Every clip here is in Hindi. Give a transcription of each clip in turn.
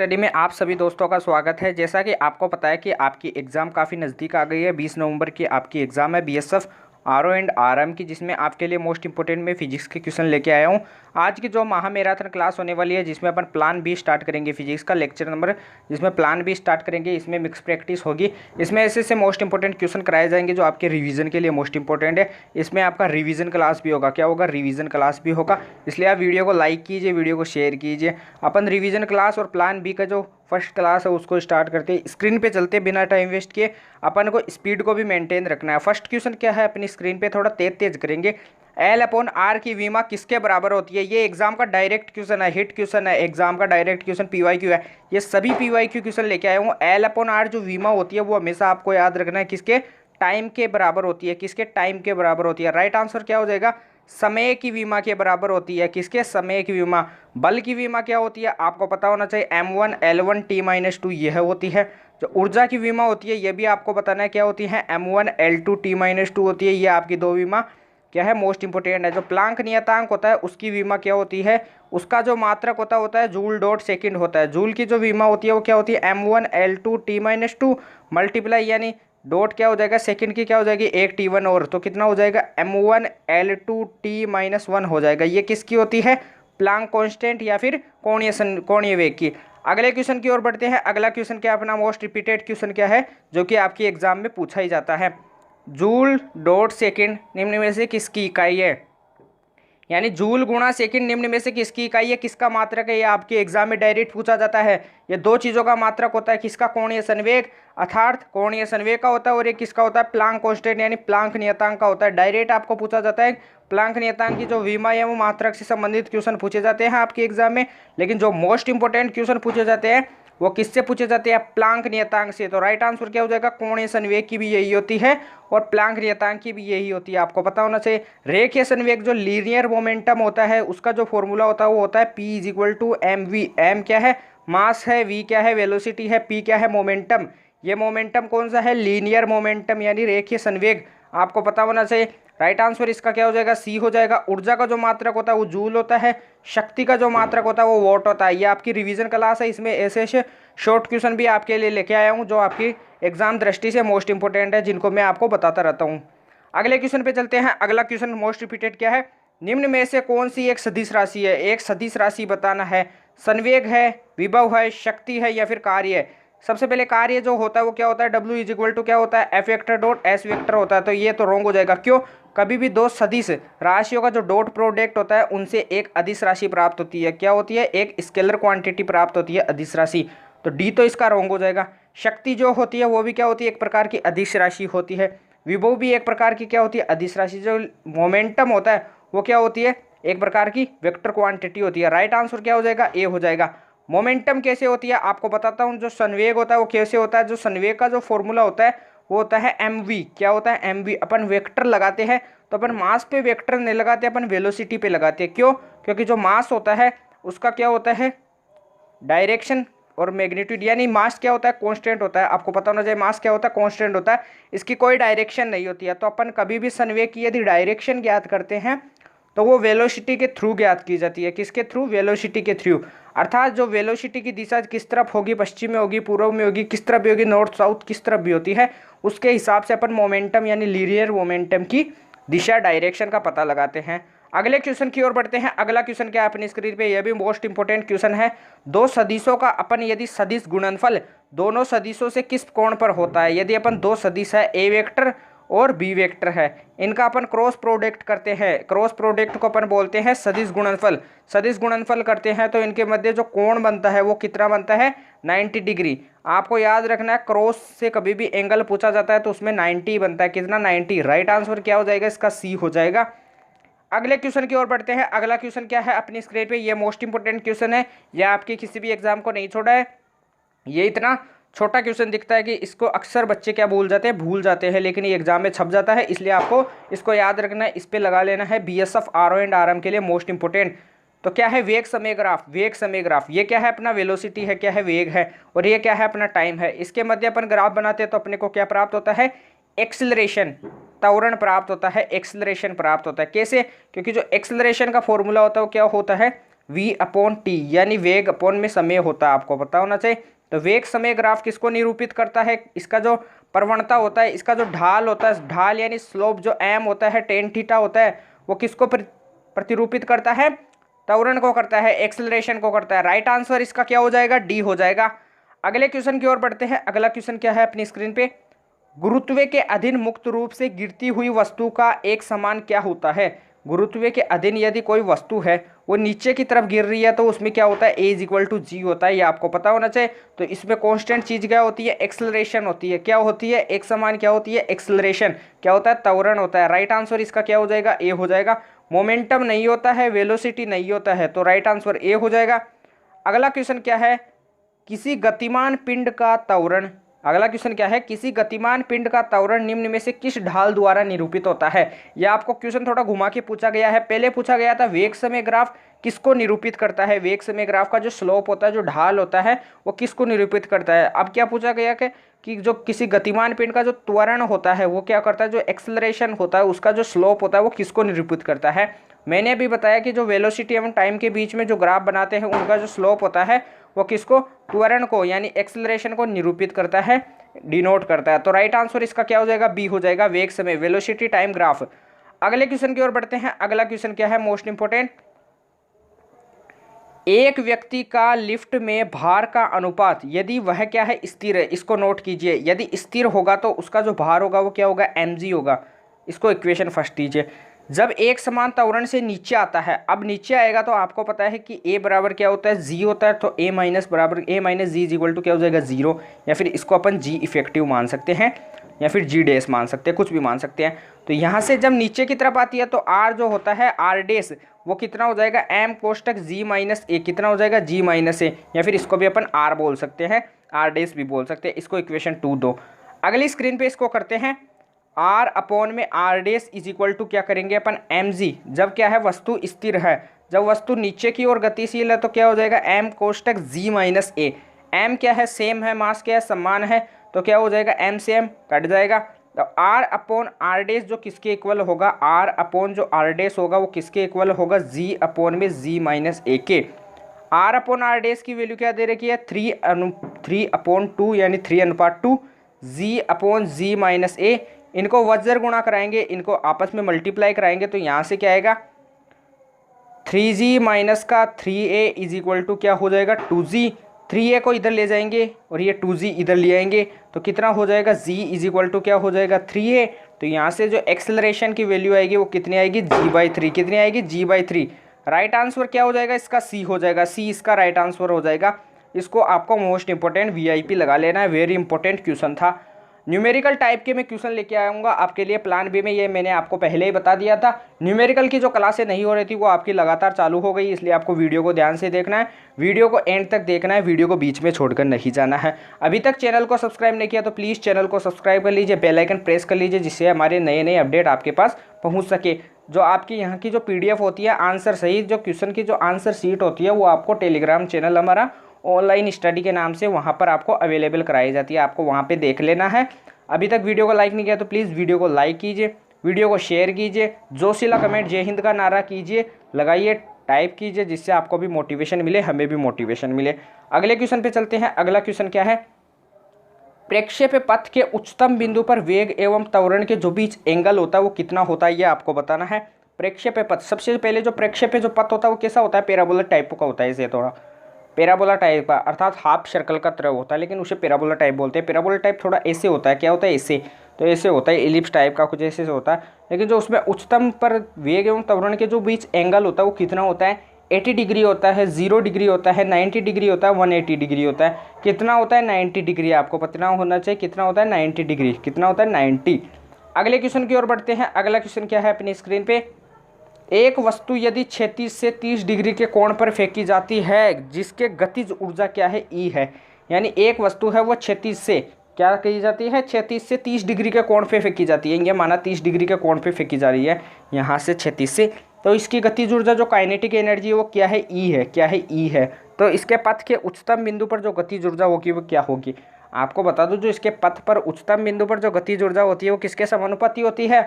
स्टडी में आप सभी दोस्तों का स्वागत है। जैसा कि आपको पता है कि आपकी एग्ज़ाम काफ़ी नज़दीक आ गई है। 20 नवंबर की आपकी एग्ज़ाम है बीएसएफ आरओ एंड आरएम की, जिसमें आपके लिए मोस्ट इंपोर्टेंट में फिजिक्स के क्वेश्चन लेके आया हूं। आज की जो महामैराथन क्लास होने वाली है, जिसमें अपन प्लान बी स्टार्ट करेंगे, फिजिक्स का लेक्चर नंबर जिसमें प्लान बी स्टार्ट करेंगे। इसमें मिक्स प्रैक्टिस होगी। इसमें ऐसे मोस्ट इंपोर्टेंट क्वेश्चन कराए जाएंगे जो आपके रिवीजन के लिए मोस्ट इंपोर्टेंट है। इसमें आपका रिवीजन क्लास भी होगा। क्या होगा? रिवीजन क्लास भी होगा। इसलिए आप वीडियो को लाइक कीजिए, वीडियो को शेयर कीजिए। अपन रिवीजन क्लास और प्लान बी का जो फर्स्ट क्लास है उसको स्टार्ट करते हैं। स्क्रीन पे चलते बिना टाइम वेस्ट किए। अपन को स्पीड को भी मेंटेन रखना है। फर्स्ट क्वेश्चन क्या है, अपनी स्क्रीन पे थोड़ा तेज तेज करेंगे। L/R की विमा किसके बराबर होती है? ये एग्जाम का डायरेक्ट क्वेश्चन है, हिट क्वेश्चन है, एग्जाम का डायरेक्ट क्वेश्चन PYQ है। ये सभी PYQ क्वेश्चन लेके आया हूँ। L/R जो विमा होती है वो हमेशा आपको याद रखना है किसके? टाइम के बराबर होती है। किसके? टाइम के बराबर होती है। राइट आंसर क्या हो जाएगा? समय की विमा के बराबर होती है। किसके? समय की विमा। बल की विमा क्या होती है? आपको पता होना चाहिए। M1 L1 T-2 यह होती है। जो ऊर्जा की विमा होती है यह भी आपको बताना है क्या होती है। M1 L2 T-2 होती है। ये आपकी दो विमा क्या है, मोस्ट इंपोर्टेंट है। जो प्लांक नियतांक होता है उसकी विमा क्या होती है? उसका जो मात्रक होता है जूल डॉट सेकंड होता है। जूल की जो विमा होती है वो क्या होती है? M1 L2 T-2 मल्टीप्लाई यानी डॉट क्या हो जाएगा, सेकंड की क्या हो जाएगी, एक T1 और, तो कितना हो जाएगा, M1 L2 T-1 हो जाएगा। ये किसकी होती है? प्लांक कांस्टेंट या फिर कोणीय वेग की। अगले क्वेश्चन की ओर बढ़ते हैं। अगला क्वेश्चन क्या अपना मोस्ट रिपीटेड क्वेश्चन क्या है जो कि आपकी एग्जाम में पूछा ही जाता है? जूल डॉट सेकंड निम्न में से किसकी इकाई है? यानी जूल गुणा सेकंड निम्न में से किसकी इकाई है, किसका मात्रक है? ये आपके एग्जाम में डायरेक्ट पूछा जाता है। ये दो चीजों का मात्रक होता है। किसका? कोणीय संवेग अर्थात कोणीय संवेग का होता है, और ये किसका होता है? प्लांक कांस्टेंट यानी प्लांक नियतांक का होता है। डायरेक्ट आपको पूछा जाता है। प्लांक नियतांक की जो विमा है वो मात्रक से संबंधित क्वेश्चन पूछे जाते हैं आपके एग्जाम में। लेकिन जो मोस्ट इंपोर्टेंट क्वेश्चन पूछे जाते हैं वो किससे पूछे जाते हैं? प्लांक नियतांक से। तो राइट आंसर क्या हो जाएगा? कोणीय संवेग की भी यही होती है और प्लांक नियतांक की भी यही होती है। आपको पता होना चाहिए। रेखीय संवेग जो लीनियर मोमेंटम होता है उसका जो फॉर्मूला होता है वो होता है P = mv। m क्या है? मास है। v क्या है? वेलोसिटी है। p क्या है? मोमेंटम। ये मोमेंटम कौन सा है? लीनियर मोमेंटम यानी रेखीय संवेग। आपको पता होना चाहिए। राइट आंसर इसका क्या हो जाएगा? C हो जाएगा। ऊर्जा का जो मात्रक होता है वो जूल होता है। शक्ति का जो मात्रक होता है वो वॉट होता है। ये आपकी रिवीजन क्लास है। इसमें ऐसे शॉर्ट क्वेश्चन भी आपके लिए लेके आया हूँ जो आपकी एग्जाम दृष्टि से मोस्ट इंपोर्टेंट है, जिनको मैं आपको बताता रहता हूँ। अगले क्वेश्चन पे चलते हैं। अगला क्वेश्चन मोस्ट रिपीटेड क्या है? निम्न में से कौन सी एक सदिश राशि है? एक सदिश राशि बताना है। संवेग है, विभव है, शक्ति है या फिर कार्य है? सबसे पहले कार्य जो होता है वो क्या होता है? W = क्या होता है? F vector dot S vector होता है। तो ये तो रॉन्ग हो जाएगा। क्यों? कभी भी दो सदिश राशियों का जो डॉट प्रोडक्ट होता है उनसे एक अदिश राशि प्राप्त होती है। क्या होती है? एक स्केलर क्वांटिटी प्राप्त होती है, अदिश राशि। तो डी तो इसका रॉन्ग हो जाएगा। शक्ति जो होती है वो भी क्या होती है? एक प्रकार की अदिश राशि होती है। विभव भी एक प्रकार की क्या होती है? अदिश राशि। जो मोमेंटम होता है वो क्या होती है? एक प्रकार की वेक्टर क्वांटिटी होती है। राइट आंसर क्या हो जाएगा? ए हो जाएगा। मोमेंटम कैसे होती है आपको बताता हूँ। जो संवेग होता है वो कैसे होता है? जो संवेग का जो फॉर्मूला होता है वो होता है mv। क्या होता है? mv। अपन वेक्टर लगाते हैं तो अपन मास पे वेक्टर नहीं लगाते, अपन वेलोसिटी पे लगाते हैं। क्यों? क्योंकि जो मास होता है उसका क्या होता है? डायरेक्शन और मैग्नीट्यूड। यानी मास क्या होता है? कांस्टेंट होता है। आपको पता होना चाहिए मास क्या होता है? कांस्टेंट होता है। इसकी कोई डायरेक्शन नहीं होती है। तो अपन कभी भी संवेग की यदि डायरेक्शन ज्ञात करते हैं तो वो वेलोसिटी के थ्रू ज्ञात की जाती है। किसके थ्रू? वेलोसिटी के थ्रू। अर्थात जो वेलोसिटी की दिशा किस तरफ होगी, पश्चिम में होगी, पूर्व में होगी, किस तरफ भी होगी, नॉर्थ साउथ किस तरफ भी होती है, उसके हिसाब से अपन मोमेंटम यानी लीनियर मोमेंटम की दिशा, डायरेक्शन का पता लगाते हैं। अगले क्वेश्चन की ओर बढ़ते हैं। अगला क्वेश्चन क्या है अपनी स्क्रीन पे? यह भी मोस्ट इंपोर्टेंट क्वेश्चन है। दो सदिशों का अपन यदि सदिश गुणनफल दोनों सदिशों से किस कोण पर होता है? यदि अपन दो सदिश है, ए वेक्टर और बी वेक्टर है, इनका अपन क्रॉस प्रोडक्ट करते हैं। क्रॉस प्रोडक्ट को अपन बोलते हैं सदिश गुणनफल। सदिश गुणनफल करते हैं तो इनके मध्य जो कोण बनता है वो कितना बनता है? 90 डिग्री। आपको याद रखना है क्रॉस से कभी भी एंगल पूछा जाता है तो उसमें 90 बनता है। कितना? 90। राइट आंसर क्या हो जाएगा? इसका सी हो जाएगा। अगले क्वेश्चन की ओर बढ़ते हैं। अगला क्वेश्चन क्या है अपनी स्क्रीन पे? ये मोस्ट इंपोर्टेंट क्वेश्चन है। यह आपके किसी भी एग्जाम को नहीं छोड़ा है। ये इतना छोटा क्वेश्चन दिखता है कि इसको अक्सर बच्चे क्या भूल जाते हैं, लेकिन ये एग्जाम में छप जाता है। इसलिए आपको इसको याद रखना है, इस पे लगा लेना है। बीएसएफ आरओ एंड आरएम के लिए मोस्ट इंपोर्टेंट। तो क्या है? वेग समय ग्राफ। वेग समय ग्राफ ये क्या है? अपना वेलोसिटी है, क्या है? वेग है। और ये क्या है? अपना टाइम है। इसके मध्य अपन ग्राफ बनाते हैं तो अपने को क्या प्राप्त होता है? एक्सिलरेशन, त्वरण प्राप्त होता है। एक्सिलरेशन प्राप्त होता है। कैसे? क्योंकि जो एक्सिलरेशन का फॉर्मूला होता है वो क्या होता है? v अपॉन टी, यानी वेग अपॉन में समय होता है, आपको पता होना चाहिए। तो वेग समय ग्राफ किसको निरूपित करता है, इसका जो प्रवणता होता है, इसका जो ढाल होता है, ढाल यानी स्लोप जो एम होता है, टेन थीटा होता है, वो किसको प्रतिरूपित करता है, त्वरण को करता है, एक्सेलरेशन को करता है। राइट आंसर इसका क्या हो जाएगा, डी हो जाएगा। अगले क्वेश्चन की ओर बढ़ते हैं। अगला क्वेश्चन क्या है अपनी स्क्रीन पे, गुरुत्व के अधीन मुक्त रूप से गिरती हुई वस्तु का एक समान क्या होता है। गुरुत्व के अधीन यदि कोई वस्तु है वो नीचे की तरफ गिर रही है तो उसमें क्या होता है, ए इज इक्वल टू जी होता है, ये आपको पता होना चाहिए। तो इसमें कांस्टेंट चीज क्या होती है, एक्सेलरेशन होती है। क्या होती है, एक समान क्या होती है, एक्सेलरेशन। क्या होता है, त्वरण होता है। राइट आंसर इसका क्या हो जाएगा, ए हो जाएगा। मोमेंटम नहीं होता है, वेलोसिटी नहीं होता है, तो राइट आंसर ए हो जाएगा। अगला क्वेश्चन क्या है, किसी गतिमान पिंड का त्वरण, अगला क्वेश्चन क्या है, किसी गतिमान पिंड का त्वरण निम्न में से किस ढाल द्वारा निरूपित होता है। यह आपको क्वेश्चन थोड़ा घुमा के पूछा गया है। पहले पूछा गया था वेग समय ग्राफ किसको निरूपित करता है, वेग समय ग्राफ का जो स्लोप होता है, जो ढाल होता है, वो किसको निरूपित करता है। अब क्या पूछा गया कि जो किसी गतिमान पिंड का जो त्वरण होता है वो क्या करता है, जो एक्सेलरेशन होता है उसका जो स्लोप होता है वो किसको निरूपित करता है। मैंने अभी बताया कि जो वेलोसिटी एवं टाइम के बीच में जो ग्राफ बनाते हैं उनका जो स्लोप होता है वो किसको, त्वरण को यानी एक्सेलरेशन को निरूपित करता है, डिनोट करता है। तो राइट आंसर इसका क्या हो जाएगा, बी हो जाएगा, वेग समय, वेलोसिटी टाइम ग्राफ। अगले क्वेश्चन की ओर बढ़ते हैं। अगला क्वेश्चन क्या है, मोस्ट इंपोर्टेंट, एक व्यक्ति का लिफ्ट में भार का अनुपात यदि वह क्या है, स्थिर है, इसको नोट कीजिए। यदि स्थिर होगा तो उसका जो भार होगा वो क्या होगा, mg होगा। इसको इक्वेशन फर्स्ट लीजिए। जब एक समान त्वरण से नीचे आता है, अब नीचे आएगा तो आपको पता है कि a बराबर क्या होता है, g होता है, तो a माइनस बराबर a minus g is equal to क्या हो जाएगा, 0, या फिर इसको अपन g इफेक्टिव मान सकते हैं या फिर g डैश मान सकते हैं, कुछ भी मान सकते हैं। तो यहाँ से जब नीचे की तरफ आती है तो r जो होता है r डैश वो कितना हो जाएगा, m कोष्टक g माइनस ए, कितना हो जाएगा, g माइनस ए, या फिर इसको भी अपन r बोल सकते हैं, r डैश भी बोल सकते हैं। इसको इक्वेशन 2 दो। अगली स्क्रीन पे इसको करते हैं, r अपॉन में r dash is equal to क्या करेंगे अपन, mg। जब क्या है, वस्तु स्थिर है, जब वस्तु नीचे की ओर गतिशील है तो क्या हो जाएगा, m कोष्टक g माइनस ए। m क्या है, सेम है, मास क्या है, समान है, तो क्या हो जाएगा, m से m कट जाएगा। तो r अपॉन r डैश जो किसके इक्वल होगा, r अपॉन जो r डैश होगा वो किसके इक्वल होगा, g अपॉन में g माइनस ए के। r अपॉन r डैश की वैल्यू क्या दे रखी है, 3 अपॉन 2 यानी 3:2, g अपॉन g माइनस ए। इनको वज्र गुणा कराएंगे, इनको आपस में मल्टीप्लाई कराएंगे, तो यहाँ से क्या आएगा, 3g माइनस का 3a इज इक्वल टू क्या हो जाएगा, 2g। 3a को इधर ले जाएंगे और ये 2g इधर ले आएंगे, तो कितना हो जाएगा, g इज इक्वल टू क्या हो जाएगा, 3a। तो यहाँ से जो एक्सेलरेशन की वैल्यू आएगी वो कितनी आएगी, g/3, कितनी आएगी, g/3। राइट आंसर क्या हो जाएगा इसका, c हो जाएगा, c इसका राइट आंसर हो जाएगा। इसको आपको मोस्ट इंपॉर्टेंट वीआईपी लगा लेना है, वेरी इंपॉर्टेंट क्वेश्चन था। न्यूमेरिकल टाइप के मैं क्वेश्चन लेके आऊँगा आपके लिए प्लान बी में, ये मैंने आपको पहले ही बता दिया था। न्यूमेरिकल की जो क्लासें नहीं हो रही थी वो आपकी लगातार चालू हो गई, इसलिए आपको वीडियो को ध्यान से देखना है, वीडियो को एंड तक देखना है, वीडियो को बीच में छोड़कर नहीं जाना है। अभी तक चैनल को सब्सक्राइब नहीं किया तो प्लीज़ चैनल को सब्सक्राइब कर लीजिए, बेल आइकन प्रेस कर लीजिए, जिससे हमारे नए नए अपडेट आपके पास पहुँच सके। जो आपकी यहाँ की जो PDF होती है आंसर सहित, जो क्वेश्चन की जो आंसर शीट होती है वो आपको टेलीग्राम चैनल हमारा ऑनलाइन स्टडी के नाम से वहाँ पर आपको अवेलेबल कराई जाती है, आपको वहाँ पे देख लेना है। अभी तक वीडियो को लाइक नहीं किया तो प्लीज़ वीडियो को लाइक कीजिए, वीडियो को शेयर कीजिए, जोशीला कमेंट जय हिंद का नारा कीजिए, लगाइए, टाइप कीजिए, जिससे आपको भी मोटिवेशन मिले, हमें भी मोटिवेशन मिले। अगले क्वेश्चन पे चलते हैं। अगला क्वेश्चन क्या है, प्रक्षेप्य पथ के उच्चतम बिंदु पर वेग एवं त्वरण के जो बीच एंगल होता है वो कितना होता है, ये आपको बताना है। प्रक्षेप्य पथ, सबसे पहले जो प्रक्षेप्य जो पथ होता है वो कैसा होता है, पैराबोला टाइप का होता है, इसे थोड़ा पैराबोला टाइप का, अर्थात हाफ सर्कल का तरह होता है, लेकिन उसे पैराबोला टाइप बोलते हैं। पैराबोला टाइप थोड़ा ऐसे होता है, क्या होता है, ऐसे, तो ऐसे होता है, एलिप्स टाइप का कुछ ऐसे से होता है। लेकिन जो उसमें उच्चतम पर वेग एवं त्वरण के जो बीच एंगल होता है वो कितना होता है, 80 डिग्री होता है, 0 डिग्री होता है, 90 डिग्री होता है, 180 डिग्री होता है। कितना होता है, 90 डिग्री, आपको पता होना चाहिए कितना होता है, 90 डिग्री, कितना होता है, 90। अगले क्वेश्चन की ओर बढ़ते हैं। अगला क्वेश्चन क्या है अपनी स्क्रीन पे, एक वस्तु यदि 36 से 30 डिग्री के कोण पर फेंकी जाती है, जिसके गतिज ऊर्जा क्या है, ई है। यानी एक वस्तु है वो 36 से क्या की जाती है, 36 से 30 डिग्री के कोण पे फेंकी जाती है। ये माना 30 डिग्री के कोण पे फेंकी जा रही है यहाँ से 36 से, तो इसकी गतिज ऊर्जा जो काइनेटिक एनर्जी है वो क्या है, ई है। क्या है, ई है। तो इसके पथ के उच्चतम बिंदु पर जो गतिज ऊर्जा होगी वो क्या होगी, आपको बता दूं, जो इसके पथ पर उच्चतम बिंदु पर जो गतिज ऊर्जा होती है वो किसके समानुपाती होती है,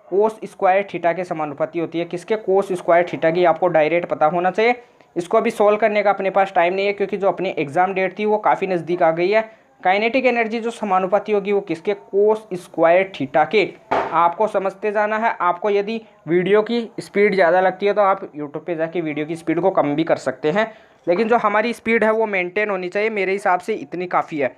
कोस स्क्वायर थीटा के समानुपाती होती है। किसके, कोस स्क्वायर थीटा की, आपको डायरेक्ट पता होना चाहिए। इसको अभी सोल्व करने का अपने पास टाइम नहीं है, क्योंकि जो अपनी एग्जाम डेट थी वो काफ़ी नज़दीक आ गई है। काइनेटिक एनर्जी जो समानुपाती होगी वो किसके, कोस स्क्वायर थीटा के। आपको समझते जाना है। आपको यदि वीडियो की स्पीड ज़्यादा लगती है तो आप यूट्यूब पे जाके वीडियो की स्पीड को कम भी कर सकते हैं, लेकिन जो हमारी स्पीड है वो मेंटेन होनी चाहिए। मेरे हिसाब से इतनी काफ़ी है।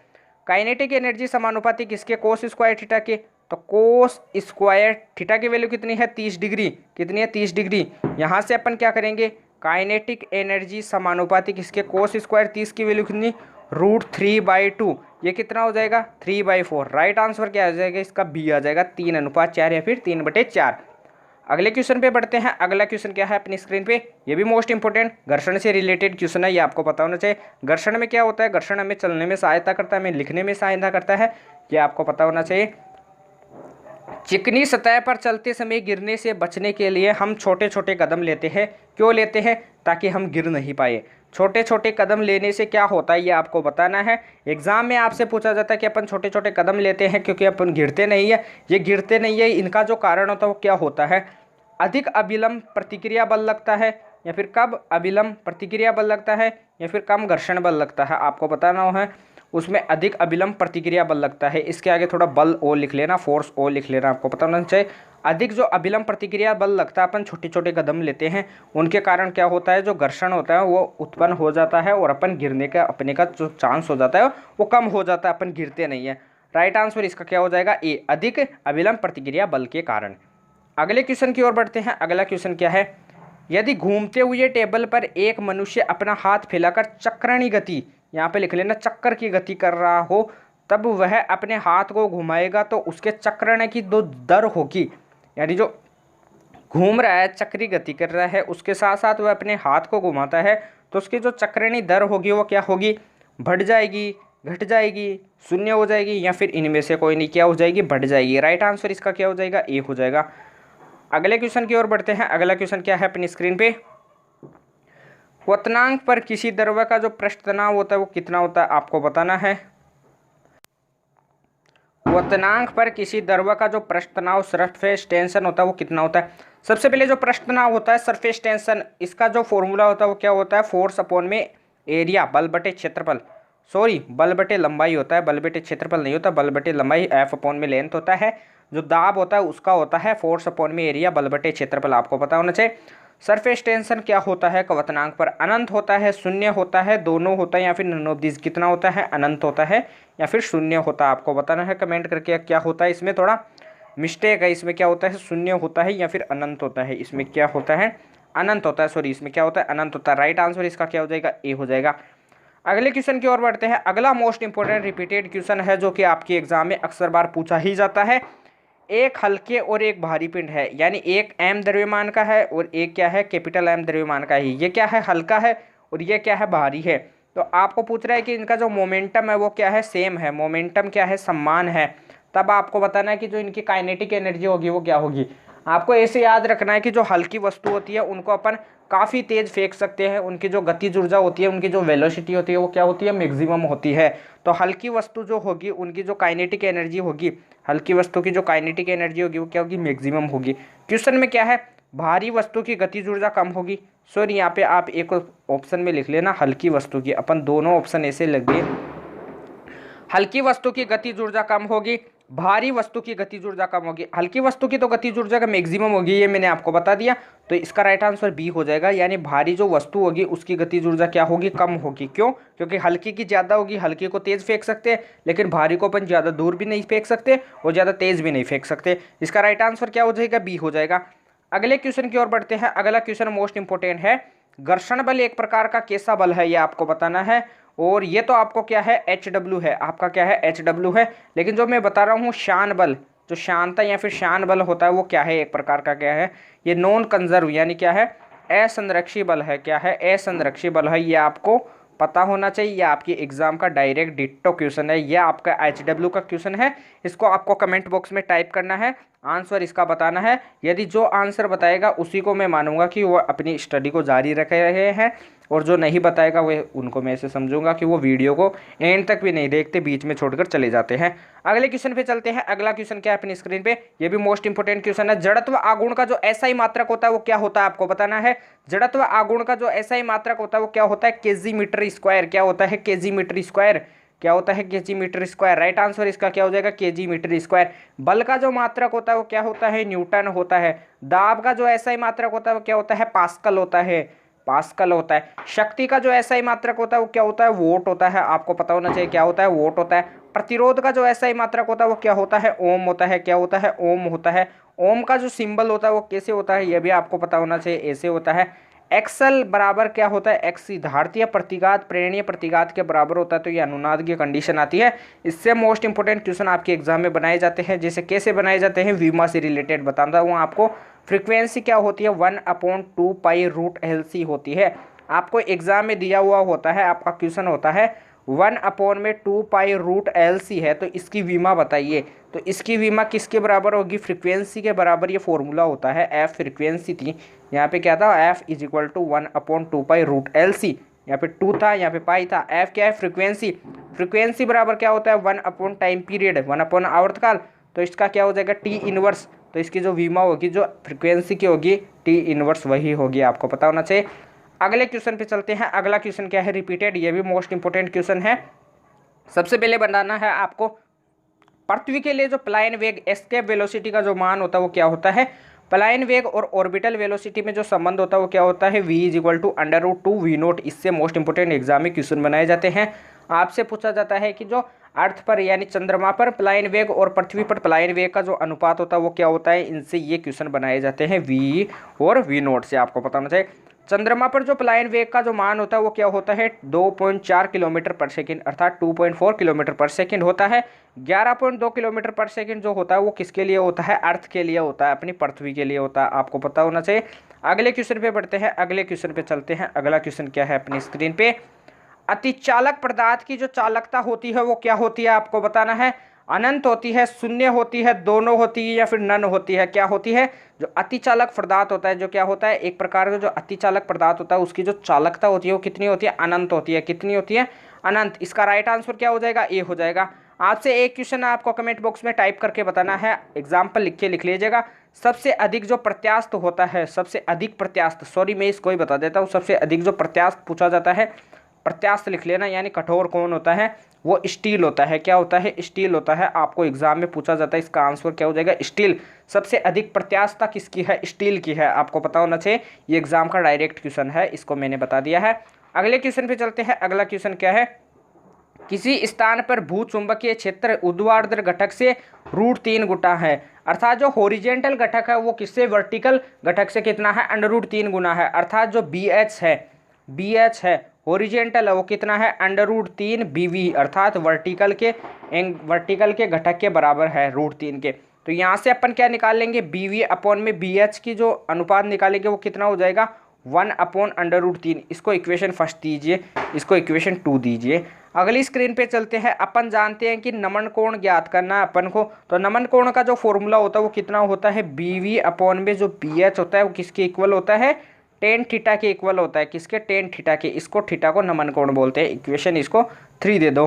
काइनेटिक एनर्जी समानुपाती किसके, कोस स्क्वायर थीटा के। तो कोस स्क्वायर थीटा की वैल्यू कितनी है, 30 डिग्री। कितनी है, 30 डिग्री। यहाँ से अपन क्या करेंगे, काइनेटिक एनर्जी समानुपाती किसके, कोस स्क्वायर 30 की वैल्यू कितनी, √3/2। ये कितना हो जाएगा, 3/4। राइट आंसर क्या आ जाएगा इसका, बी आ जाएगा, 3:4 या फिर 3/4। अगले क्वेश्चन पे बढ़ते हैं। अगला क्वेश्चन क्या है अपनी स्क्रीन पे, ये भी मोस्ट इंपोर्टेंट घर्षण से रिलेटेड क्वेश्चन है, ये आपको पता होना चाहिए। घर्षण में क्या होता है, घर्षण हमें चलने में सहायता करता है, हमें लिखने में सहायता करता है, ये आपको पता होना चाहिए। चिकनी सतह पर चलते समय गिरने से बचने के लिए हम छोटे छोटे कदम लेते हैं। क्यों लेते हैं, ताकि हम गिर नहीं पाए। छोटे छोटे कदम लेने से क्या होता है ये आपको बताना है। एग्जाम में आपसे पूछा जाता है कि अपन छोटे छोटे कदम लेते हैं क्योंकि अपन गिरते नहीं है। ये गिरते नहीं है, इनका जो कारण होता है वो क्या होता है, अधिक अभिलंब प्रतिक्रिया बल लगता है, या फिर कब अभिलंब प्रतिक्रिया बल लगता है, या फिर कम घर्षण बल लगता है। आपको बताना है उसमें अधिक अभिलंब प्रतिक्रिया बल लगता है। इसके आगे थोड़ा बल ओ लिख लेना, फोर्स ओ लिख लेना, आपको पता होना चाहिए। अधिक जो अभिलंब प्रतिक्रिया बल लगता है, अपन छोटे छोटे कदम लेते हैं, उनके कारण क्या होता है, जो घर्षण होता है वो उत्पन्न हो जाता है और अपन गिरने का अपने का जो चांस हो जाता है वो कम हो जाता है, अपन गिरते नहीं है। राइट आंसर इसका क्या हो जाएगा, ए, अधिक अभिलंब प्रतिक्रिया बल के कारण। अगले क्वेश्चन की ओर बढ़ते हैं। अगला क्वेश्चन क्या है, यदि घूमते हुए टेबल पर एक मनुष्य अपना हाथ फैलाकर चक्रानी गति, यहाँ पे लिख लेना चक्कर की गति कर रहा हो, तब वह अपने हाथ को घुमाएगा तो उसके चक्रण की जो दर होगी, यानी जो घूम रहा है चक्री गति कर रहा है उसके साथ साथ वह अपने हाथ को घुमाता है, तो उसकी जो चक्रानी दर होगी वो क्या होगी, बढ़ जाएगी, घट जाएगी, शून्य हो जाएगी, या फिर इनमें से कोई नहीं, क्या हो जाएगी, बढ़ जाएगी। राइट आंसर इसका क्या हो जाएगा, ए हो जाएगा। अगले क्वेश्चन की ओर बढ़ते हैं। अगला क्वेश्चन क्या है अपनी स्क्रीन पे, क्वथनांक पर किसी द्रव्य का जो पृष्ठ तनाव होता है वो कितना होता है, आपको बताना है। क्वथनांक पर किसी द्रव्य का जो पृष्ठ तनाव सरफेस टेंशन होता है वो कितना होता है। सबसे पहले जो पृष्ठ तनाव होता है सरफेस टेंशन, इसका जो फॉर्मूला होता है वो क्या होता है, फोर्स अपॉन में एरिया, बल बटे क्षेत्रफल, सॉरी बल बटे लंबाई होता है, बल बटे क्षेत्रफल नहीं होता, बल बटे लंबाई, एफ अपॉन में लेंथ होता है, जो दाब होता है उसका होता है फोर्स अपॉन में एरिया, बल बटे क्षेत्रफल, आपको पता होना चाहिए। सरफेस टेंशन क्या होता है, क्वथनांक पर अनंत होता है, शून्य होता है, दोनों होता है, या फिर नन ऑफ दिस, कितना होता है, अनंत होता है या फिर शून्य होता है, आपको बताना है कमेंट करके क्या होता है। इसमें थोड़ा मिस्टेक है, इसमें क्या होता है, शून्य होता है या फिर अनंत होता है, इसमें क्या होता है, अनंत होता है, सॉरी इसमें क्या होता है, अनंत होता है। राइट आंसर इसका क्या हो जाएगा, ए हो जाएगा। अगले क्वेश्चन की ओर बढ़ते हैं। अगला मोस्ट इंपोर्टेंट रिपीटेड क्वेश्चन है जो कि आपकी एग्जाम में अक्सर बार पूछा ही जाता है। एक हल्के और एक भारी पिंड है, यानी एक एम द्रव्यमान का है और एक क्या है, कैपिटल एम द्रव्यमान का है। ये क्या है, हल्का है और ये क्या है, भारी है। तो आपको पूछ रहा है कि इनका जो मोमेंटम है वो क्या है, सेम है, मोमेंटम क्या है, समान है। तब आपको बताना है कि जो इनकी काइनेटिक एनर्जी होगी वो क्या होगी। आपको ऐसे याद रखना है कि जो हल्की वस्तु होती है उनको अपन काफ़ी तेज फेंक सकते हैं, उनकी जो गतिज ऊर्जा होती है, उनकी जो वेलोसिटी होती है वो क्या होती है, मैक्सिमम होती है। तो हल्की वस्तु जो होगी उनकी जो काइनेटिक एनर्जी होगी, हल्की वस्तु की जो काइनेटिक एनर्जी होगी वो क्या होगी, मैक्सिमम होगी। क्वेश्चन में क्या है, भारी वस्तु की गतिज ऊर्जा कम होगी। सॉरी यहाँ पे आप एक ऑप्शन में लिख लेना हल्की वस्तु की, अपन दोनों ऑप्शन ऐसे लग दिए, हल्की वस्तु की गतिज ऊर्जा कम होगी, भारी वस्तु की गतिज ऊर्जा कम होगी। हल्की वस्तु की तो गतिज ऊर्जा का मैक्सिमम होगी, ये मैंने आपको बता दिया, तो इसका राइट आंसर बी हो जाएगा। यानी भारी जो वस्तु होगी उसकी गतिज ऊर्जा क्या होगी, कम होगी। क्यों, क्योंकि हल्की की ज़्यादा होगी, हल्की को तेज फेंक सकते हैं लेकिन भारी को अपन ज़्यादा दूर भी नहीं फेंक सकते और ज़्यादा तेज भी नहीं फेंक सकते। इसका राइट आंसर क्या हो जाएगा, बी हो जाएगा। अगले क्वेश्चन की ओर बढ़ते हैं। अगला क्वेश्चन मोस्ट इंपोर्टेंट है, घर्षण बल एक प्रकार का कैसा बल है, ये आपको बताना है। और ये तो आपको क्या है, HW है, आपका क्या है, HW है। लेकिन जो मैं बता रहा हूँ शान बल, जो शानता या फिर शान बल होता है वो क्या है, एक प्रकार का क्या है, ये नॉन कंजर्व यानी क्या है, असंरक्षी बल है। क्या है, असंरक्षी बल है, ये आपको पता होना चाहिए। ये आपकी एग्जाम का डायरेक्ट डिट्टो क्वेश्चन है, यह आपका HW का क्वेश्चन है। इसको आपको कमेंट बॉक्स में टाइप करना है, आंसर इसका बताना है। यदि जो आंसर बताएगा उसी को मैं मानूंगा कि वो अपनी स्टडी को जारी रख रहे हैं। और जो नहीं बताएगा वो उनको मैं ऐसे समझूंगा कि वो वीडियो को एंड तक भी नहीं देखते, बीच में छोड़कर चले जाते हैं। अगले क्वेश्चन पे चलते हैं। अगला क्वेश्चन क्या है अपनी स्क्रीन पे, ये भी मोस्ट इंपोर्टेंट क्वेश्चन है। जड़त्व आघूर्ण का जो एसआई मात्रक होता है वो क्या होता है, आपको बताना है। जड़त्व आघूर्ण का जो एसआई मात्रक होता है वो क्या होता है, केजी मीटर स्क्वायर। क्या होता है, केजी मीटर स्क्वायर। क्या होता है, kg metre square. Right answer इसका क्या हो जाएगा, केजी मीटर स्क्वायर। बल का जो मात्रक होता है वो क्या होता है, न्यूटन होता है। दाब का जो एसआई मात्रक होता है वो क्या होता है, पास्कल होता है, पास्कल होता है। शक्ति का जो एसआई मात्रक होता है वो क्या होता है, वोट होता है। आपको पता होना चाहिए क्या होता है, वोट होता है। प्रतिरोध का जो एसआई मात्रक होता है वो क्या होता है, ओम होता है। क्या होता है, ओम होता है। ओम का जो सिंबल होता है वो कैसे होता है, ये भी आपको पता होना चाहिए, ऐसे होता है। एक्सल बराबर क्या होता है, एक्स सिद्धार्थीय प्रतिघात प्रेरणीय प्रतिघात के बराबर होता है, तो ये अनुनाद की कंडीशन आती है। इससे मोस्ट इंपोर्टेंट क्वेश्चन आपके एग्जाम में बनाए जाते हैं। जैसे कैसे बनाए जाते हैं, वीमा से रिलेटेड बताता हूँ आपको। फ्रीक्वेंसी क्या होती है, 1/2π√LC होती है। आपको एग्जाम में दिया हुआ होता है, आपका क्वेश्चन होता है 1/2π√LC है, तो इसकी वीमा बताइए। तो इसकी वीमा किसके बराबर होगी, फ्रीक्वेंसी के बराबर। ये फॉर्मूला होता है, एफ फ्रीक्वेंसी थी, यहाँ पे क्या था, F is equal to 1/2π√LC। यहाँ पे 2 था, यहाँ पे पाई था। एफ क्या है, फ्रीक्वेंसी। फ्रीक्वेंसी बराबर क्या होता है, 1 टाइम पीरियड, 1 आवर्तकाल। तो इसका क्या हो जाएगा, टी इनवर्स। तो इसकी जो वीमा होगी, जो फ्रीक्वेंसी की होगी, टी इनवर्स वही होगी, आपको पता होना चाहिए। अगले क्वेश्चन पे चलते हैं। अगला क्वेश्चन क्या है, रिपीटेड। ये भी मोस्ट इंपोर्टेंट क्वेश्चन है। सबसे पहले बनाना है आपको, पृथ्वी के लिए जो पलायन वेग एस्केप वेलोसिटी का जो मान होता है वो क्या होता है। पलायन वेग और ऑर्बिटल वेलोसिटी में जो संबंध होता है वो क्या होता है, v is equal to √2v0। इससे मोस्ट इंपोर्टेंट एग्जाम में क्वेश्चन बनाए जाते हैं। आपसे पूछा जाता है कि जो अर्थ पर यानी चंद्रमा पर पलायन वेग और पृथ्वी पर पलायन वेग का जो अनुपात होता है वो क्या होता है। इनसे ये क्वेश्चन बनाए जाते हैं, v और v0 से, आपको पता होना चाहिए। चंद्रमा पर जो पलायन वेग का जो मान होता है वो क्या होता है, 2.4 किलोमीटर पर सेकंड, अर्थात 2.4 किलोमीटर पर सेकंड होता है। 11.2 किलोमीटर पर सेकंड जो होता है वो किसके लिए होता है, अर्थ के लिए होता है, अपनी पृथ्वी के लिए होता है, आपको पता होना चाहिए। अगले क्वेश्चन पे बढ़ते हैं। अगले क्वेश्चन पे चलते हैं। अगला क्वेश्चन क्या है अपनी स्क्रीन पे, अतिचालक पदार्थ की जो चालकता होती है वो क्या होती है, आपको बताना है। अनंत होती है, शून्य होती है, दोनों होती है, या फिर नन होती है। क्या होती है, जो अतिचालक पदार्थ होता है, जो क्या होता है, एक प्रकार का जो अतिचालक पदार्थ होता है उसकी जो चालकता होती है वो कितनी होती है, अनंत होती है। कितनी होती है, अनंत। इसका राइट आंसर क्या हो जाएगा, ए हो जाएगा। आपसे एक क्वेश्चन आपको कमेंट बॉक्स में टाइप करके बताना है, एग्जाम्पल लिख के लिख लीजिएगा। सबसे अधिक जो प्रत्यास्थ होता है, सबसे अधिक प्रत्यास्थ, सॉरी मैं इसको ही बता देता हूँ, सबसे अधिक जो प्रत्यास्थ पूछा जाता है, प्रत्यास्थ लिख लेना, यानी कठोर कौन होता है, वो स्टील होता है। क्या होता है, स्टील होता है। आपको एग्जाम में पूछा जाता है, इसका आंसर क्या हो जाएगा, स्टील। सबसे अधिक प्रत्यास्थता किसकी है, स्टील की है, आपको पता होना चाहिए। ये एग्जाम का डायरेक्ट क्वेश्चन है, इसको मैंने बता दिया है। अगले क्वेश्चन पे चलते हैं। अगला क्वेश्चन क्या है, किसी स्थान पर भूचुंबकीय क्षेत्र ऊर्ध्वाधर घटक से √3 गुना है, अर्थात जो हॉरिजेंटल घटक है वो किससे, वर्टिकल घटक से कितना है, √3 गुना है। अर्थात जो BH है, BH है हॉरिजेंटल है, वो कितना है, √3 BV, अर्थात वर्टिकल के घटक के बराबर है, √3 के। तो यहाँ से अपन क्या निकाल लेंगे, BV अपॉन में BH की जो अनुपात निकालेंगे वो कितना हो जाएगा, 1/√3। इसको इक्वेशन फर्स्ट दीजिए, इसको इक्वेशन 2 दीजिए। अगली स्क्रीन पे चलते हैं। अपन जानते हैं कि नमन कोण ज्ञात करना है अपन को, तो नमन कोण का जो फॉर्मूला होता है वो कितना होता है, BV अपॉन में जो BH होता है वो किसके इक्वल होता है, टेन थीटा के इक्वल होता है। किसके, टेन थीटा के। इसको थीटा को नमन कोण बोलते हैं। इक्वेशन इसको 3 दे दो।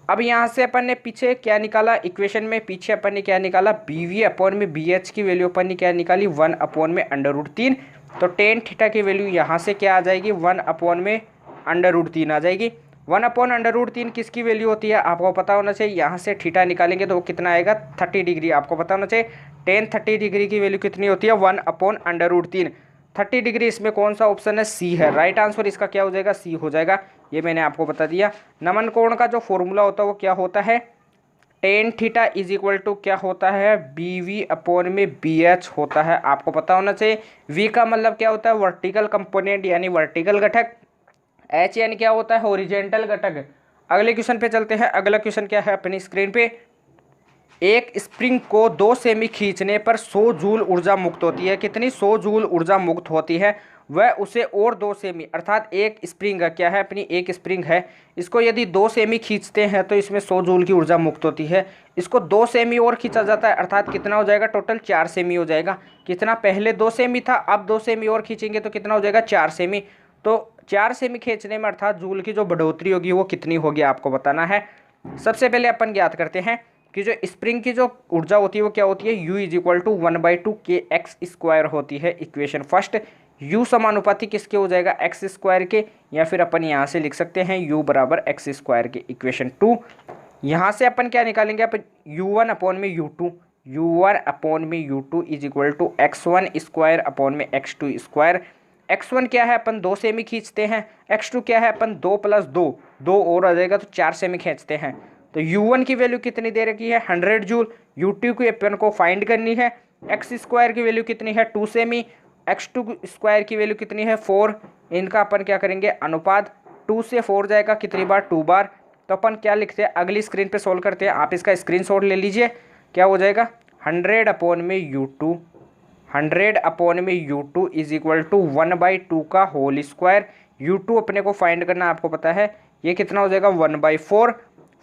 अब यहाँ से अपन ने पीछे क्या निकाला, इक्वेशन में पीछे अपन ने क्या निकाला, BV अपॉन में BH की वैल्यू अपन ने क्या निकाली, 1/√3। तो टेन थीटा की वैल्यू यहाँ से क्या आ जाएगी, 1/√3 आ जाएगी। 1/√3 किसकी वैल्यू होती है, आपको पता होना चाहिए। यहाँ से थीटा निकालेंगे तो वो कितना आएगा, 30 डिग्री। आपको पता होना चाहिए टेन 30 डिग्री की वैल्यू कितनी होती है, 1/√3। 30 डिग्री इसमें कौन सा ऑप्शन है, सी है। राइट आंसर इसका क्या हो जाएगा, सी हो जाएगा। ये मैंने आपको बता दिया। नमन कोण का जो फॉर्मूला होता है वो क्या होता है, tan theta is equal to क्या होता है, BV अपॉन में BH होता है। आपको पता होना चाहिए। V का मतलब क्या होता है, वर्टिकल कंपोनेंट यानी वर्टिकल घटक। H यानी क्या होता है, हॉरिजेंटल घटक। अगले क्वेश्चन पे चलते हैं। अगला क्वेश्चन क्या है अपनी स्क्रीन पे, एक स्प्रिंग को 2 सेमी खींचने पर 100 जूल ऊर्जा मुक्त होती है। कितनी, 100 जूल ऊर्जा मुक्त होती है। वह उसे और 2 सेमी, अर्थात एक स्प्रिंग क्या है अपनी, एक स्प्रिंग है, इसको यदि 2 सेमी खींचते हैं तो इसमें 100 जूल की ऊर्जा मुक्त होती है। इसको 2 सेमी और खींचा जाता है, अर्थात कितना हो जाएगा, टोटल 4 सेमी हो जाएगा। कितना, पहले 2 सेमी था, अब 2 सेमी और खींचेंगे तो कितना हो जाएगा, 4 सेमी। तो 4 सेमी खींचने में अर्थात जूल की जो बढ़ोतरी होगी वो कितनी होगी आपको बताना है। सबसे पहले अपन ज्ञात करते हैं कि जो स्प्रिंग की जो ऊर्जा होती है वो क्या होती है, U is equal to 1/2 kx² होती है इक्वेशन फर्स्ट। U समानुपाती किसके हो जाएगा, x² के, या फिर अपन यहाँ से लिख सकते हैं U बराबर x² के इक्वेशन 2। यहाँ से अपन क्या निकालेंगे, अपन U1 अपॉन में U2, U1 अपॉन में U2 is equal to x1² upon में x2²। x1 क्या है, अपन 2 सेमी खींचते हैं, x2 क्या है, अपन 2 + 2, 2 और आ जाएगा तो 4 सेमी खींचते हैं। तो U1 की वैल्यू कितनी दे रखी है, 100 जूल। U2 की अपन को फाइंड करनी है। x² की वैल्यू कितनी है, 2 सेमी। x2² की वैल्यू कितनी है, 4। इनका अपन क्या करेंगे, अनुपात 2 से 4 जाएगा, कितनी बार, 2 बार। तो अपन क्या लिखते हैं, अगली स्क्रीन पे सोल्व करते हैं। आप इसका स्क्रीनशॉट ले लीजिए। क्या हो जाएगा, 100 अपॉन में U2, 100 अपॉन में U2 इज इक्वल टू 1/2 का होल स्क्वायर। U2 अपने को फाइंड करना, आपको पता है ये कितना हो जाएगा, 1/4।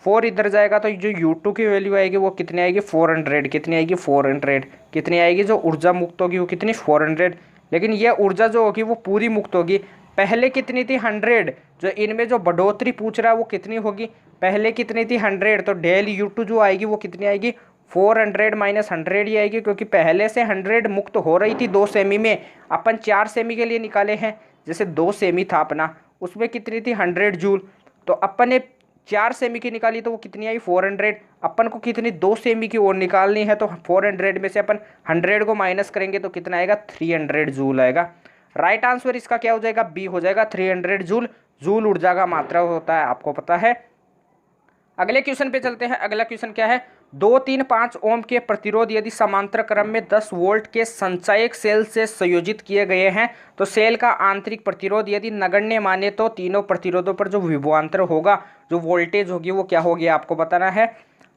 4 इधर जाएगा तो जो U2 की वैल्यू आएगी वो कितनी आएगी, 400। कितनी आएगी, 400। कितनी आएगी, जो ऊर्जा मुक्त होगी वो कितनी, 400। लेकिन ये ऊर्जा जो होगी वो पूरी मुक्त होगी। पहले कितनी थी, 100। जो इनमें जो बढ़ोतरी पूछ रहा है वो कितनी होगी, पहले कितनी थी, 100। तो डेल U2 जो आएगी वो कितनी आएगी, 400 - 100 ही आएगी, क्योंकि पहले से 100 मुक्त हो रही थी 2 सेमी में। अपन 4 सेमी के लिए निकाले हैं, जैसे 2 सेमी था अपना, उसमें कितनी थी, 100 जूल। तो अपन ने 4 सेमी की निकाली तो वो कितनी आई, 400। अपन को कितनी, 2 सेमी की और निकालनी है, तो 400 में से अपन 100 को माइनस करेंगे तो कितना आएगा, 300 जूल आएगा। राइट आंसर इसका क्या हो जाएगा, बी हो जाएगा, 300 जूल। जूल ऊर्जा का मात्रा होता है, आपको पता है। अगले क्वेश्चन पे चलते हैं। अगला क्वेश्चन क्या है, 235 ओम के प्रतिरोध यदि समांतर क्रम में 10 वोल्ट के संचयक सेल से संयोजित किए गए हैं तो सेल का आंतरिक प्रतिरोध यदि नगण्य माने तो तीनों प्रतिरोधों पर जो विभवांतर होगा, जो वोल्टेज होगी वो क्या होगी, आपको बताना है।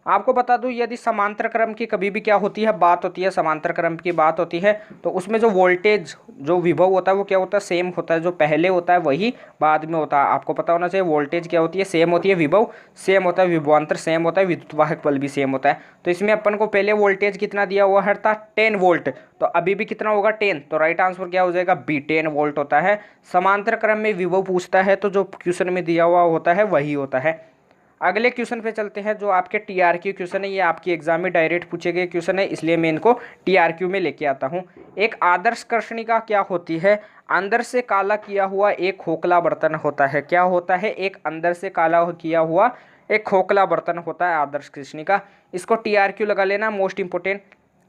आपको बता दूं, यदि समांतर क्रम की कभी भी क्या होती है, बात होती है, समांतर क्रम की बात होती है, तो उसमें जो वोल्टेज, जो विभव होता है वो क्या होता है, सेम होता है। जो पहले होता है वही बाद में होता है। आपको पता होना चाहिए, वोल्टेज क्या होती है, सेम होती है, विभव सेम होता है, विभवांतर सेम होता है, विद्युत वाहक बल भी सेम होता है। तो इसमें अपन को पहले वोल्टेज कितना दिया हुआ है था, 10 वोल्ट। तो अभी भी कितना होगा, 10। तो राइट आंसर क्या हो जाएगा, बी, 10 वोल्ट होता है। समांतर क्रम में विभव पूछता है तो जो क्वेश्चन में दिया हुआ होता है वही होता है। अगले क्वेश्चन पे चलते हैं, जो आपके टीआरक्यू क्वेश्चन है। ये आपकी एग्जाम में डायरेक्ट पूछे गए क्वेश्चन है, इसलिए मैं इनको टीआरक्यू में लेके आता हूँ। एक आदर्श कर्षणिका क्या होती है, अंदर से काला किया हुआ एक खोखला बर्तन होता है। क्या होता है, एक अंदर से काला किया हुआ एक खोखला बर्तन होता है आदर्श कर्षणिका। इसको टीआरक्यू लगा लेना, मोस्ट इंपोर्टेंट।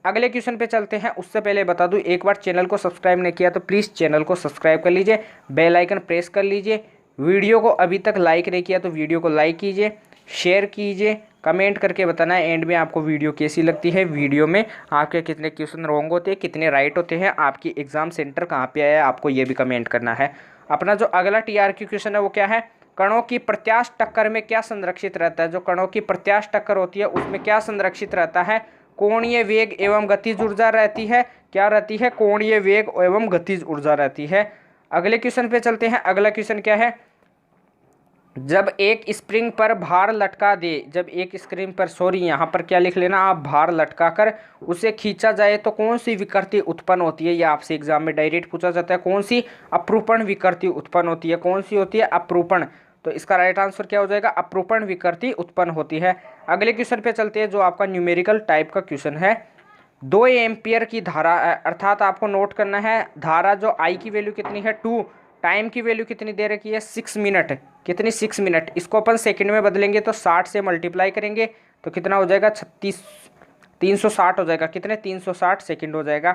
अगले क्वेश्चन पे चलते हैं। उससे पहले बता दूं, एक बार चैनल को सब्सक्राइब नहीं किया तो प्लीज़ चैनल को सब्सक्राइब कर लीजिए, बेल आइकन प्रेस कर लीजिए। वीडियो को अभी तक लाइक नहीं किया तो वीडियो को लाइक कीजिए, शेयर कीजिए, कमेंट करके बताना है एंड में आपको वीडियो कैसी लगती है। वीडियो में आपके कितने क्वेश्चन रॉन्ग होते हैं, कितने राइट होते हैं, आपकी एग्जाम सेंटर कहाँ पे आया है, आपको ये भी कमेंट करना है। अपना जो अगला टीआरक्यू क्वेश्चन है वो क्या है, कणों की प्रत्यास्थ टक्कर में क्या संरक्षित रहता है। जो कणों की प्रत्यास्थ टक्कर होती है उसमें क्या संरक्षित रहता है, कोणीय वेग एवं गतिज ऊर्जा रहती है। क्या रहती है, कोणीय वेग एवं गतिज ऊर्जा रहती है। अगले क्वेश्चन पे चलते हैं। अगला क्वेश्चन क्या है, जब एक स्प्रिंग पर भार लटका दे, जब एक स्प्रिंग पर, सॉरी यहाँ पर क्या लिख लेना आप, भार लटका कर उसे खींचा जाए तो कौन सी विकृति उत्पन्न होती है। ये आपसे एग्जाम में डायरेक्ट पूछा जाता है। कौन सी, अपरूपण विकृति उत्पन्न होती है। कौन सी होती है, अपरूपण। तो इसका राइट आंसर क्या हो जाएगा, अपरूपण विकृति उत्पन्न होती है। अगले क्वेश्चन पे चलते हैं, जो आपका न्यूमेरिकल टाइप का क्वेश्चन है। 2 एम्पियर की धारा, अर्थात आपको नोट करना है धारा, जो आई की वैल्यू कितनी है, 2, टाइम की वैल्यू कितनी दे रखी है, 6 मिनट। कितनी, 6 मिनट। इसको अपन सेकंड में बदलेंगे तो 60 से मल्टीप्लाई करेंगे तो कितना हो जाएगा, 360 हो जाएगा। कितने, 360 सेकंड हो जाएगा।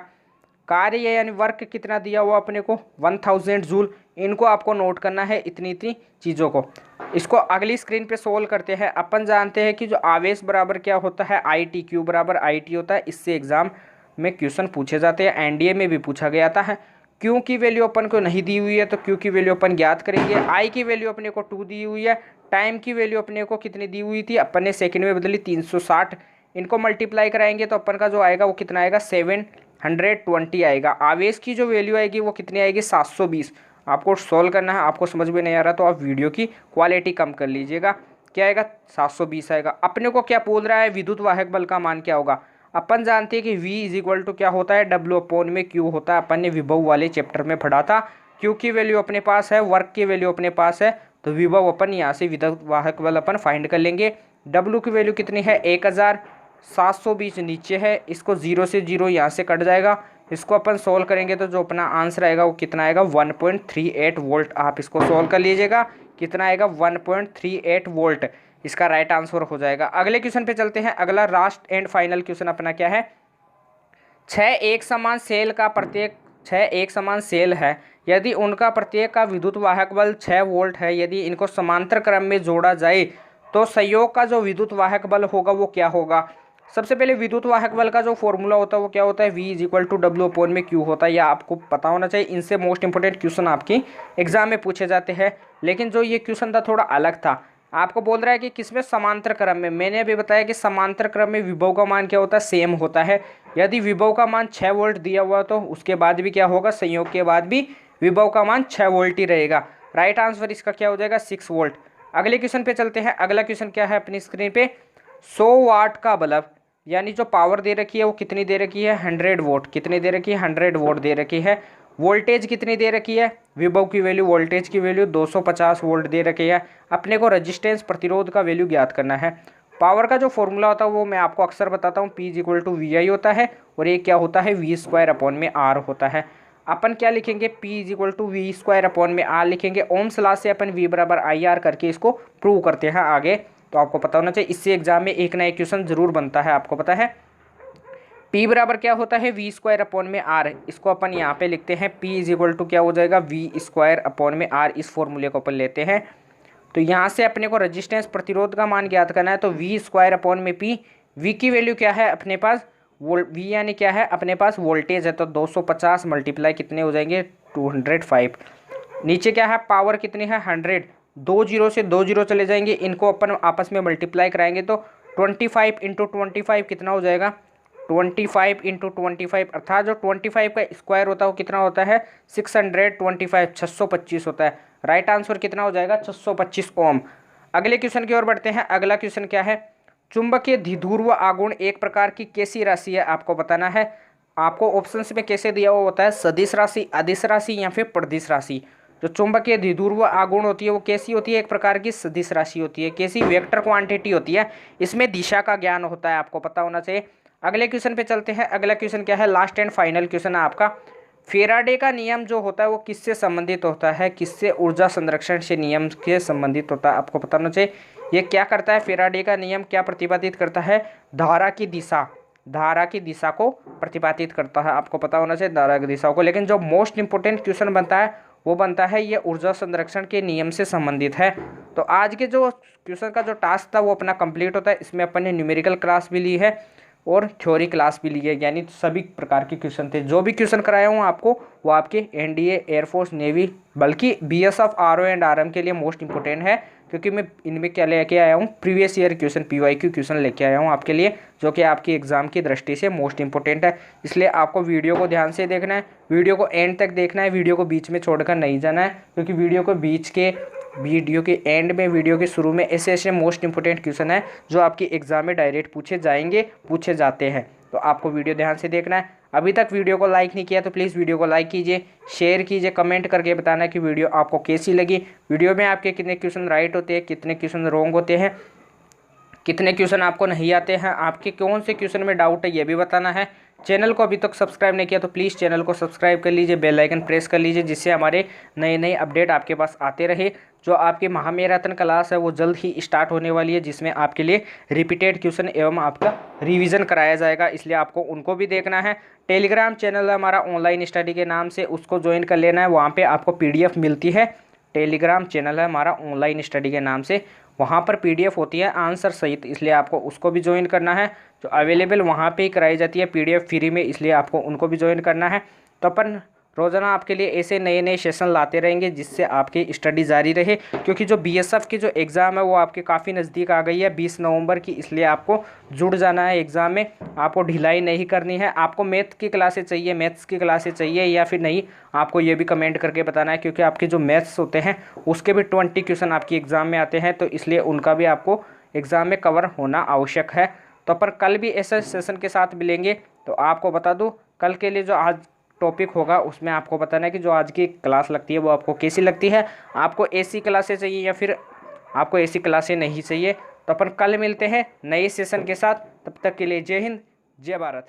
कार्य यानी वर्क कितना दिया हुआ अपने को, 1000 जूल। इनको आपको नोट करना है, इतनी चीज़ों को। इसको अगली स्क्रीन पे सोल्व करते हैं। अपन जानते हैं कि जो आवेश बराबर क्या होता है, IT, Q बराबर IT होता है। इससे एग्जाम में क्वेश्चन पूछे जाते हैं, एनडीए में भी पूछा गया था। क्यू की वैल्यू अपन को नहीं दी हुई है तो क्यू की वैल्यू अपन ज्ञात करेंगे। आई की वैल्यू अपने को 2 दी हुई है। टाइम की वैल्यू अपने को कितनी दी हुई थी, अपन ने सेकंड में बदली, 360। इनको मल्टीप्लाई कराएंगे तो अपन का जो आएगा वो कितना आएगा, 720 आएगा। आवेश की जो वैल्यू आएगी वो कितनी आएगी, 720। आपको सोल्व करना है। आपको समझ में नहीं आ रहा तो आप वीडियो की क्वालिटी कम कर लीजिएगा। क्या आएगा, 720 आएगा। अपने को क्या बोल रहा है, विद्युत वाहक बल का मान क्या होगा। अपन जानते हैं कि V इज इक्वल टू क्या होता है, W/Q होता है। अपन ने विभव वाले चैप्टर में पढ़ा था। क्यू की वैल्यू अपने पास है, वर्क की वैल्यू अपने पास है, तो विभव अपन यहाँ से विद्युत वाहक बल अपन फाइंड कर लेंगे। डब्ल्यू की वैल्यू कितनी है 1720 नीचे है, इसको 0 से 0 यहाँ से कट जाएगा। इसको अपन सोल्व करेंगे तो जो अपना आंसर आएगा वो कितना आएगा 1.38 वोल्ट। आप इसको सोल्व कर लीजिएगा, कितना आएगा 1.38 वोल्ट इसका राइट आंसर हो जाएगा। अगले क्वेश्चन पे चलते हैं। अगला लास्ट एंड फाइनल क्वेश्चन अपना क्या है, 6 एक समान सेल है, यदि उनका प्रत्येक का विद्युत वाहक बल 6 वोल्ट है, यदि इनको समांतर क्रम में जोड़ा जाए तो संयोग का जो विद्युत वाहक बल होगा वो क्या होगा। सबसे पहले विद्युत वाहक बल का जो फॉर्मूला होता है वो क्या होता है, V = W/Q होता है। यह आपको पता होना चाहिए, इनसे मोस्ट इंपोर्टेंट क्वेश्चन आपकी एग्जाम में पूछे जाते हैं। लेकिन जो ये क्वेश्चन था थोड़ा अलग था, आपको बोल रहा है कि किसमें समांतर क्रम में। मैंने अभी बताया कि समांतर क्रम में विभव का मान क्या होता है, सेम होता है। यदि विभव का मान 6 वोल्ट दिया हुआ तो उसके बाद भी क्या होगा, संयोग के बाद भी विभव का मान 6 वोल्ट ही रहेगा। राइट आंसर इसका क्या हो जाएगा 6 वोल्ट। अगले क्वेश्चन पे चलते हैं। अगला क्वेश्चन क्या है अपनी स्क्रीन पे, 100 वाट का बल्ब यानी जो पावर दे रखी है वो कितनी दे रखी है 100 वोट। कितनी दे रखी है 100 वोट दे रखी है। वोल्टेज कितनी दे रखी है, विभव की वैल्यू वोल्टेज की वैल्यू 250 वोल्ट दे रखी है। अपने को रजिस्टेंस प्रतिरोध का वैल्यू ज्ञात करना है। पावर का जो फॉर्मूला होता है वो मैं आपको अक्सर बताता हूँ, P = VI होता है और ये क्या होता है V²/R होता है। अपन क्या लिखेंगे, P = V²/R लिखेंगे। ओम्स लॉ से अपन V = IR करके इसको प्रूव करते हैं आगे, तो आपको पता होना चाहिए। इससे एग्जाम में एक ना एक क्वेश्चन जरूर बनता है, आपको पता है। P बराबर क्या होता है V²/R, इसको अपन यहाँ पे लिखते हैं। P = क्या हो जाएगा V²/R, इस फॉर्मूले को अपन लेते हैं। तो यहाँ से अपने को रजिस्टेंस प्रतिरोध का मान ज्ञात करना है, तो V²/P। V की वैल्यू क्या है अपने पास, V यानी क्या है अपने पास वोल्टेज है, तो 250 मल्टीप्लाई कितने हो जाएंगे 205। नीचे क्या है पावर कितनी है 100, 2 जीरो से 2 जीरो चले जाएंगे, इनको अपन आपस में मल्टीप्लाई कराएंगे तो 25 × 25 कितना हो जाएगा 25 × 25, अर्थात जो 25 का स्क्वायर होता है वो कितना होता है 625, 625 होता है। राइट आंसर कितना हो जाएगा 625 ओम। अगले क्वेश्चन की ओर बढ़ते हैं। अगला क्वेश्चन क्या है, चुंबकीय द्विध्रुव आघूर्ण एक प्रकार की कैसी राशि है, आपको बताना है। आपको ऑप्शंस में कैसे दिया हुआ होता है, सदिश राशि, अदिश राशि या फिर प्रदिश राशि। जो चुंबकीय द्विध्रुव आघूर्ण होती है वो कैसी होती है, एक प्रकार की सदिश राशि होती है। कैसी, वेक्टर क्वांटिटी होती है, इसमें दिशा का ज्ञान होता है, आपको पता होना चाहिए। अगले क्वेश्चन पे चलते हैं। अगला क्वेश्चन क्या है, लास्ट एंड फाइनल क्वेश्चन है आपका। फेराडे का नियम जो होता है वो किससे संबंधित होता है, किससे, ऊर्जा संरक्षण से नियम के संबंधित होता है, आपको पता होना चाहिए। ये क्या करता है, फेराडे का नियम क्या प्रतिपादित करता है, धारा की दिशा को प्रतिपादित करता है, आपको पता होना चाहिए धारा की दिशा को। लेकिन जो मोस्ट इंपोर्टेंट क्वेश्चन बनता है वो बनता है ये ऊर्जा संरक्षण के नियम से संबंधित है। तो आज के जो क्वेश्चन का जो टास्क था वो अपना कंप्लीट होता है। इसमें अपन ने न्यूमेरिकल क्लास भी ली है और थ्योरी क्लास भी ली है, यानी सभी प्रकार के क्वेश्चन थे। जो भी क्वेश्चन कराया हूँ आपको वो आपके एनडीए, एयरफोर्स, नेवी, बल्कि बीएसएफ, आरओ एंड आरएम के लिए मोस्ट इंपोर्टेंट है, क्योंकि मैं इनमें क्या लेके आया हूँ, previous year question, PYQ question लेके आया हूँ आपके लिए, जो कि आपकी एग्जाम की दृष्टि से मोस्ट इंपोर्टेंट है। इसलिए आपको वीडियो को ध्यान से देखना है, वीडियो को एंड तक देखना है, वीडियो को बीच में छोड़कर नहीं जाना है, क्योंकि वीडियो के एंड में, वीडियो के शुरू में ऐसे मोस्ट इंपोर्टेंट क्वेश्चन है जो आपकी एग्जाम में डायरेक्ट पूछे जाते हैं। तो आपको वीडियो ध्यान से देखना है। अभी तक वीडियो को लाइक नहीं किया तो प्लीज़ वीडियो को लाइक कीजिए, शेयर कीजिए, कमेंट करके बताना कि वीडियो आपको कैसी लगी। वीडियो में आपके कितने क्वेश्चन राइट होते हैं, कितने क्वेश्चन रॉन्ग होते हैं, कितने क्वेश्चन आपको नहीं आते हैं, आपके कौन से क्वेश्चन में डाउट है ये भी बताना है। चैनल को अभी तक सब्सक्राइब नहीं किया तो प्लीज़ चैनल को सब्सक्राइब कर लीजिए, बेल आइकन प्रेस कर लीजिए, जिससे हमारे नए अपडेट आपके पास आते रहे। जो आपकी महामैराथन क्लास है वो जल्द ही स्टार्ट होने वाली है, जिसमें आपके लिए रिपीटेड क्वेश्चन एवं आपका रिवीजन कराया जाएगा, इसलिए आपको उनको भी देखना है। टेलीग्राम चैनल है हमारा ऑनलाइन स्टडी के नाम से, उसको ज्वाइन कर लेना है, वहाँ पर आपको PDF मिलती है। टेलीग्राम चैनल है हमारा ऑनलाइन स्टडी के नाम से, वहाँ पर PDF होती है आंसर सहित, इसलिए आपको उसको भी ज्वाइन करना है। जो अवेलेबल वहाँ पे ही कराई जाती है PDF फ्री में, इसलिए आपको उनको भी ज्वाइन करना है। तो अपन रोज़ाना आपके लिए ऐसे नए सेशन लाते रहेंगे, जिससे आपकी स्टडी जारी रहे, क्योंकि जो BSF की जो एग्ज़ाम है वो आपके काफ़ी नज़दीक आ गई है 20 नवंबर की, इसलिए आपको जुड़ जाना है एग्ज़ाम में, आपको ढिलाई नहीं करनी है। आपको मैथ्स की क्लासेस चाहिए या फिर नहीं, आपको ये भी कमेंट करके बताना है, क्योंकि आपके जो मैथ्स होते हैं उसके भी 20 क्वेश्चन आपकी एग्ज़ाम में आते हैं, तो इसलिए उनका भी आपको एग्ज़ाम में कवर होना आवश्यक है। तो पर कल भी ऐसे सेशन के साथ मिलेंगे। तो आपको बता दूँ, कल के लिए जो आज टॉपिक होगा उसमें आपको बताना है कि जो आज की क्लास लगती है वो आपको कैसी लगती है, आपको ऐसी क्लासें चाहिए या फिर आपको ऐसी क्लासें नहीं चाहिए। तो अपन कल मिलते हैं नए सेशन के साथ, तब तक के लिए जय हिंद जय भारत।